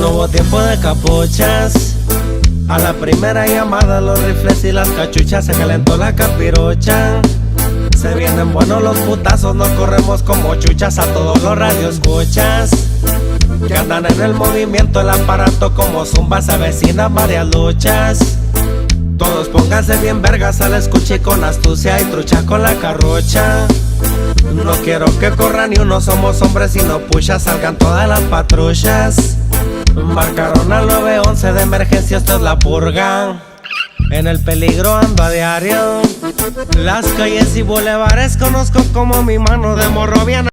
No hubo tiempo de capuchas. A la primera llamada los rifles y las cachuchas, se calentó la capirocha. Se vienen buenos los putazos, nos corremos como chuchas a todos los radioescuchas que andan en el movimiento, el aparato como zumba, se avecinan varias luchas. Todos pónganse bien vergas al escuche con astucia y trucha con la carrocha. No quiero que corran ni uno, somos hombres y no puchas, salgan todas las patrullas. Marcaron al 911 de emergencia, esto es la purga. En el peligro ando a diario, las calles y bulevares conozco como mi mano, de morro bien